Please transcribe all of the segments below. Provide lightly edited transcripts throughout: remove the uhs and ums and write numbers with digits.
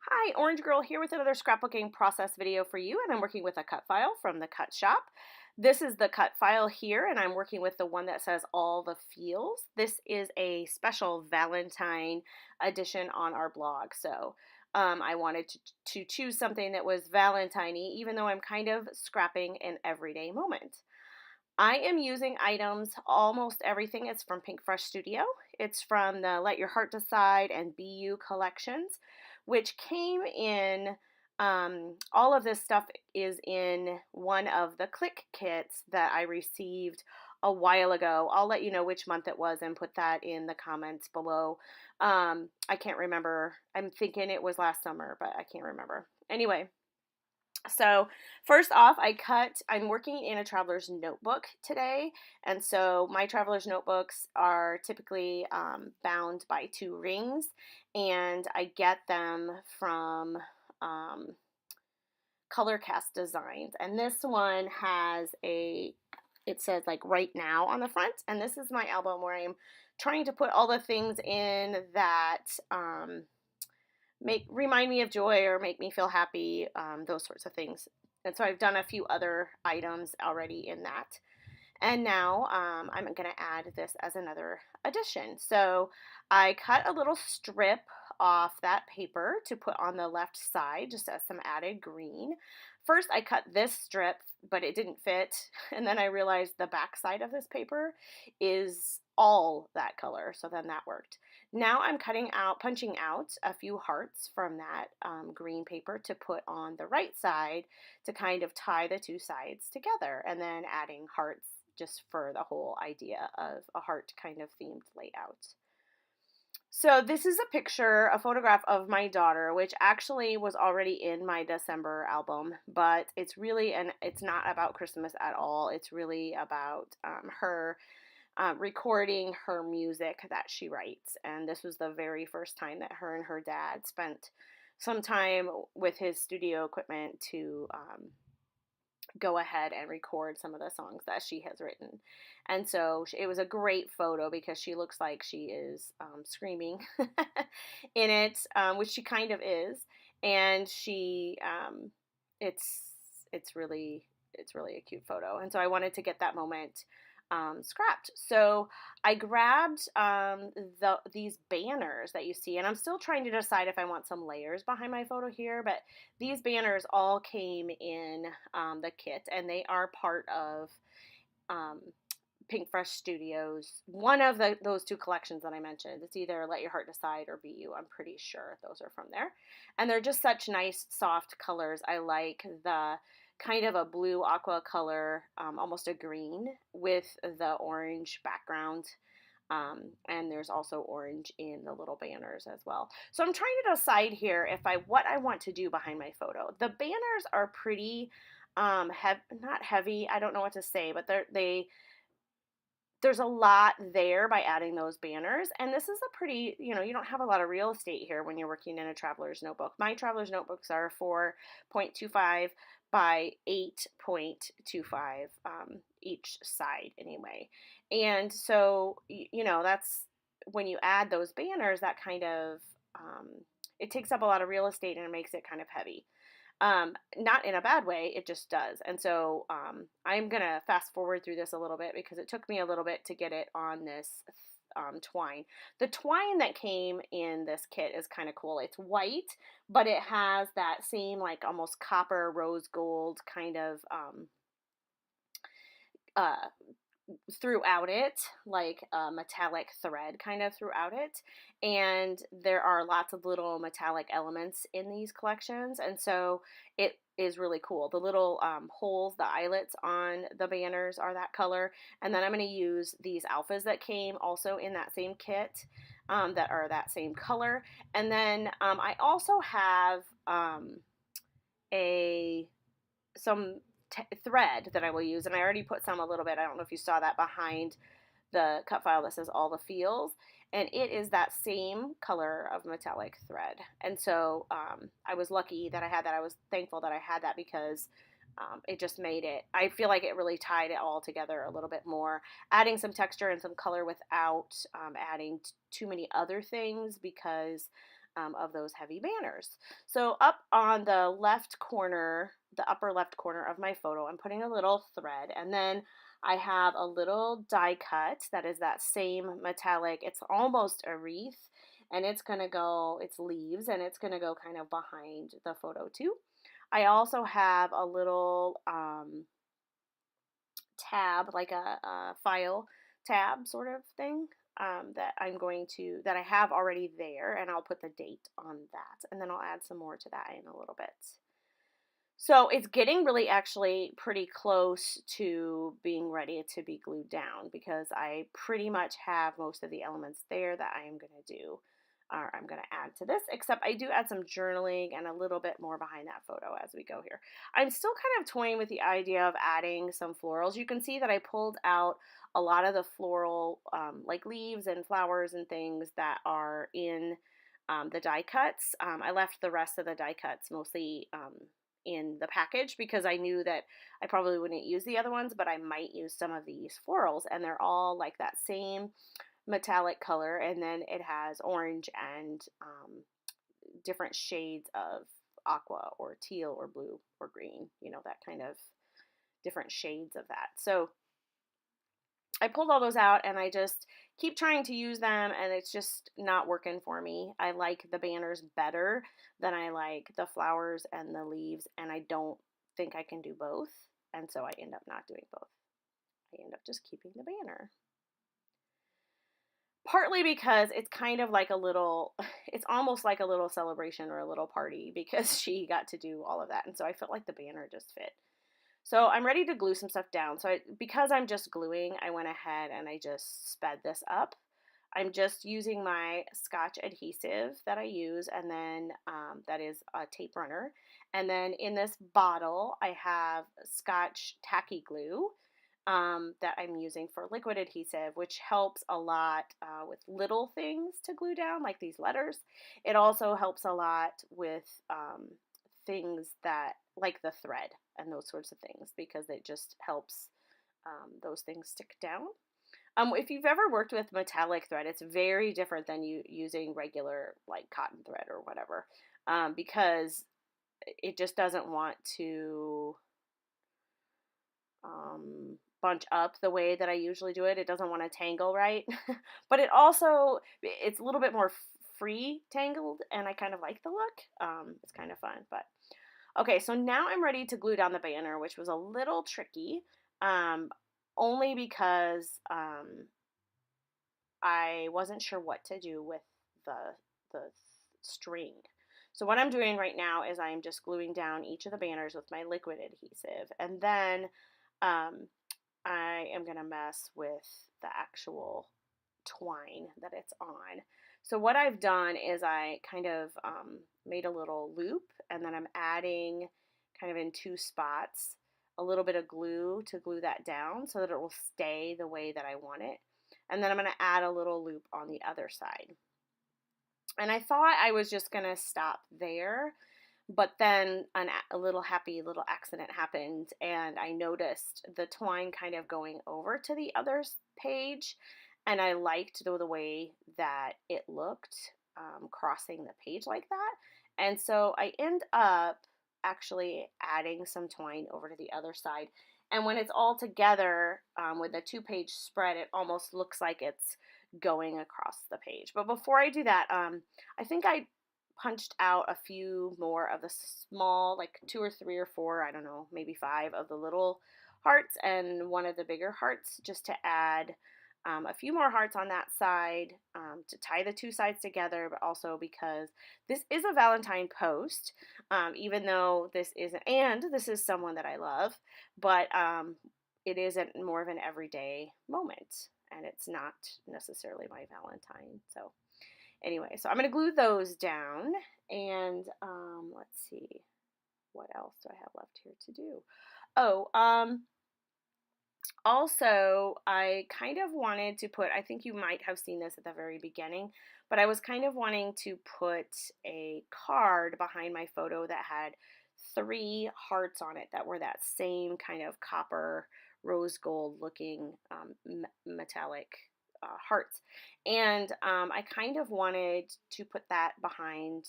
Hi, Orange Girl here with another scrapbooking process video for you, and I'm working with a cut file from the Cut Shop. This is the cut file here, and I'm working with the one that says all the feels. This is a special Valentine edition on our blog, so I wanted to choose something that was Valentine-y, even though I'm kind of scrapping an everyday moment. I am using items, almost everything is from Pink Fresh Studio. It's from the Let Your Heart Decide and Be You collections, which came in, all of this stuff is in one of the Clique Kits that I received a while ago. I'll let you know which month it was and put that in the comments below. I can't remember. I'm thinking it was last summer, but I can't remember. Anyway, so first off, I'm working in a traveler's notebook today. And so my traveler's notebooks are typically bound by 2 rings, and I get them from Color Cast Designs. And this one has it says like right now on the front. And this is my album where I'm trying to put all the things in that remind me of joy or make me feel happy, those sorts of things. And so I've done a few other items already in that. And now I'm going to add this as another addition. So I cut a little strip off that paper to put on the left side just as some added green. First I cut this strip, but it didn't fit. And then I realized the back side of this paper is all that color. So then that worked. Now I'm punching out a few hearts from that green paper to put on the right side to kind of tie the two sides together, and then adding hearts just for the whole idea of a heart kind of themed layout. So this is a photograph of my daughter, which actually was already in my December album, but it's not about Christmas at all. It's really about her recording her music that she writes. And this was the very first time that her and her dad spent some time with his studio equipment to go ahead and record some of the songs that she has written. And so it was a great photo because she looks like she is screaming in it, which she kind of is. And it's it's really a cute photo. And so I wanted to get that moment scrapped. So I grabbed these banners that you see, and I'm still trying to decide if I want some layers behind my photo here, but these banners all came in the kit, and they are part of um, Pink Fresh Studios, one of those two collections that I mentioned. It's either Let Your Heart Decide or Be You. I'm pretty sure those are from there. And they're just such nice, soft colors. I like the kind of a blue aqua color, almost a green, with the orange background. And there's also orange in the little banners as well. So I'm trying to decide here what I want to do behind my photo. The banners are pretty not heavy. I don't know what to say, but there's a lot there by adding those banners. And this is a pretty, you don't have a lot of real estate here when you're working in a traveler's notebook. My traveler's notebooks are 4.25 by 8.25 each side anyway. And so, that's when you add those banners, that kind of, it takes up a lot of real estate and it makes it kind of heavy. Not in a bad way, it just does. And so I'm going to fast forward through this a little bit because it took me a little bit to get it on this twine. The twine that came in this kit is kind of cool. It's white, but it has that same like almost copper rose gold kind of uh, throughout it, like a metallic thread kind of throughout it. And there are lots of little metallic elements in these collections, and so it is really cool. The little holes, the eyelets on the banners are that color. And then I'm going to use these alphas that came also in that same kit, that are that same color. And then I also have some thread that I will use, and I already put some a little bit. I don't know if you saw that behind the cut file that says all the feels, and it is that same color of metallic thread. And so I was lucky that I had that. I was thankful that I had that because it just made it, I feel like it really tied it all together a little bit more, adding some texture and some color without adding too many other things, because of those heavy banners. So up on the left corner, the upper left corner of my photo, I'm putting a little thread, and then I have a little die cut that is that same metallic, it's almost a wreath, and it's going to go, it's leaves, and it's going to go kind of behind the photo too. I also have a little tab, like a file tab sort of thing, that that I have already there, and I'll put the date on that, and then I'll add some more to that in a little bit. So it's getting really actually pretty close to being ready to be glued down, because I pretty much have most of the elements there that I am going to do, or I'm going to add to this, except I do add some journaling and a little bit more behind that photo as we go here. I'm still kind of toying with the idea of adding some florals. You can see that I pulled out a lot of the floral, like leaves and flowers and things that are in the die cuts. I left the rest of the die cuts mostly in the package, because I knew that I probably wouldn't use the other ones, but I might use some of these florals, and they're all like that same metallic color, and then it has orange and different shades of aqua or teal or blue or green, you know, that kind of different shades of that. So I pulled all those out, and I just keep trying to use them, and it's just not working for me. I like the banners better than I like the flowers and the leaves, and I don't think I can do both, and so I end up not doing both. I end up just keeping the banner. Partly because it's kind of like a little, it's almost like a little celebration or a little party, because she got to do all of that, and so I felt like the banner just fit. So I'm ready to glue some stuff down. So because I'm just gluing, I went ahead and I just sped this up. I'm just using my Scotch adhesive that I use, and then that is a tape runner. And then in this bottle, I have Scotch tacky glue that I'm using for liquid adhesive, which helps a lot with little things to glue down, like these letters. It also helps a lot with things that, like the thread and those sorts of things, because it just helps those things stick down. If you've ever worked with metallic thread, it's very different than you using regular like cotton thread or whatever, because it just doesn't want to bunch up the way that I usually do it. It doesn't want to tangle right, but it's a little bit more free tangled, and I kind of like the look. It's kind of fun, but okay, so now I'm ready to glue down the banner, which was a little tricky, only because I wasn't sure what to do with the string. So what I'm doing right now is I'm just gluing down each of the banners with my liquid adhesive, and then I am going to mess with the actual twine that it's on. So what I've done is I kind of made a little loop, and then I'm adding kind of in two spots a little bit of glue to glue that down so that it will stay the way that I want it. And then I'm going to add a little loop on the other side. And I thought I was just going to stop there, but then a little happy little accident happened, and I noticed the twine kind of going over to the other page, and I liked the way that it looked crossing the page like that. And so I end up actually adding some twine over to the other side. And when it's all together with a 2-page spread, it almost looks like it's going across the page. But before I do that, I think I punched out a few more of the small, like 2 or 3 or 4, I don't know, maybe 5 of the little hearts and one of the bigger hearts, just to add a few more hearts on that side to tie the two sides together, but also because this is a Valentine post, even though this isn't, and this is someone that I love, but it isn't more of an everyday moment, and it's not necessarily my Valentine. So anyway, so I'm going to glue those down, and let's see, what else do I have left here to do? Oh, also, I kind of wanted to put, I think you might have seen this at the very beginning, but I was kind of wanting to put a card behind my photo that had 3 hearts on it that were that same kind of copper rose gold looking metallic hearts. And I kind of wanted to put that behind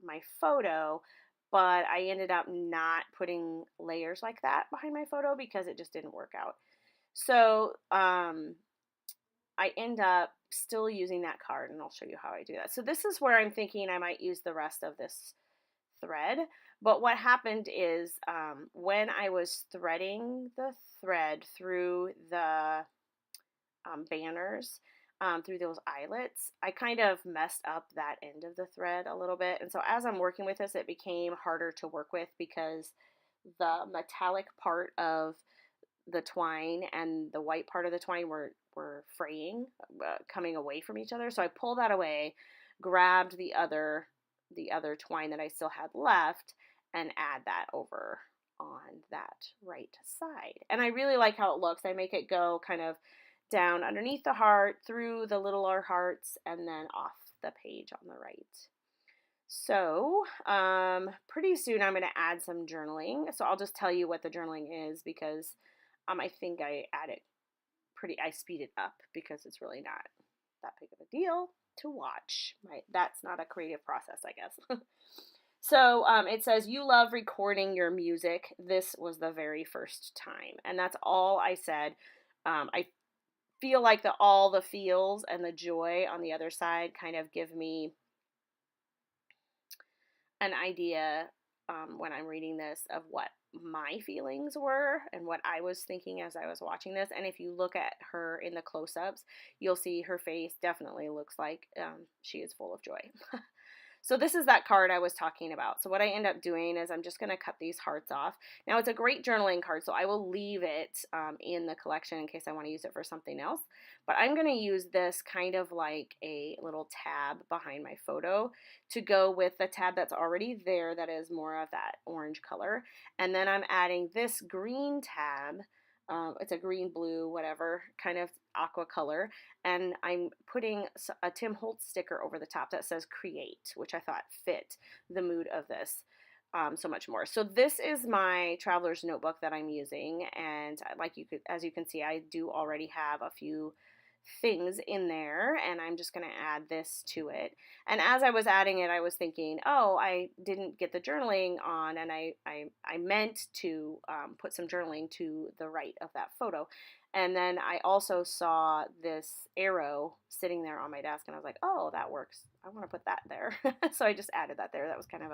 my photo, but I ended up not putting layers like that behind my photo because it just didn't work out. So I end up still using that card, and I'll show you how I do that. So this is where I'm thinking I might use the rest of this thread. But what happened is when I was threading the thread through the banners, through those eyelets, I kind of messed up that end of the thread a little bit. And so as I'm working with this, it became harder to work with because the metallic part of the twine and the white part of the twine were fraying, coming away from each other. So I pulled that away, grabbed the other twine that I still had left, and add that over on that right side. And I really like how it looks. I make it go kind of down underneath the heart, through the littler hearts, and then off the page on the right. So pretty soon I'm going to add some journaling. So I'll just tell you what the journaling is because I think I speed it up because it's really not that big of a deal to watch. That's not a creative process, I guess. So it says, you love recording your music. This was the very first time. And that's all I said. I feel like all the feels and the joy on the other side kind of give me an idea when I'm reading this of what my feelings were and what I was thinking as I was watching this. And if you look at her in the close-ups, you'll see her face definitely looks like she is full of joy. So this is that card I was talking about. So what I end up doing is I'm just going to cut these hearts off. Now it's a great journaling card, so I will leave it in the collection in case I want to use it for something else. But I'm going to use this kind of like a little tab behind my photo to go with the tab that's already there that is more of that orange color. And then I'm adding this green tab. It's a green, blue, whatever kind of aqua color, and I'm putting a Tim Holtz sticker over the top that says create, which I thought fit the mood of this so much more. So this is my traveler's notebook that I'm using, and as you can see, I do already have a few things in there, and I'm just going to add this to it. And as I was adding it, I was thinking, oh, I didn't get the journaling on, and I meant to put some journaling to the right of that photo. And then I also saw this arrow sitting there on my desk, and I was like, oh, that works. I want to put that there. So I just added that there. That was kind of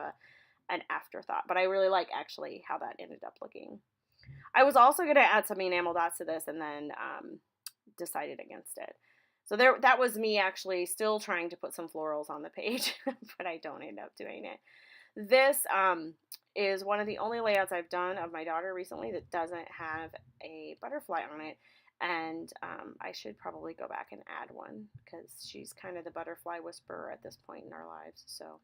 an afterthought, but I really like actually how that ended up looking. I was also going to add some enamel dots to this, and then decided against it. So that was me actually still trying to put some florals on the page, but I don't end up doing it. This is one of the only layouts I've done of my daughter recently that doesn't have a butterfly on it, and I should probably go back and add one because she's kind of the butterfly whisperer at this point in our lives. So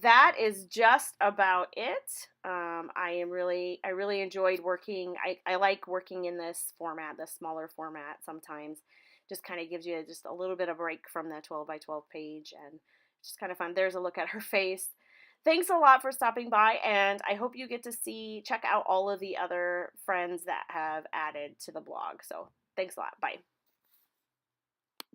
that is just about it. I really enjoyed working. I like working in this format, the smaller format sometimes. Just kind of gives you just a little bit of break from the 12 by 12 page, and just kind of fun. There's a look at her face. Thanks a lot for stopping by, and I hope you get to check out all of the other friends that have added to the blog. So thanks a lot. Bye.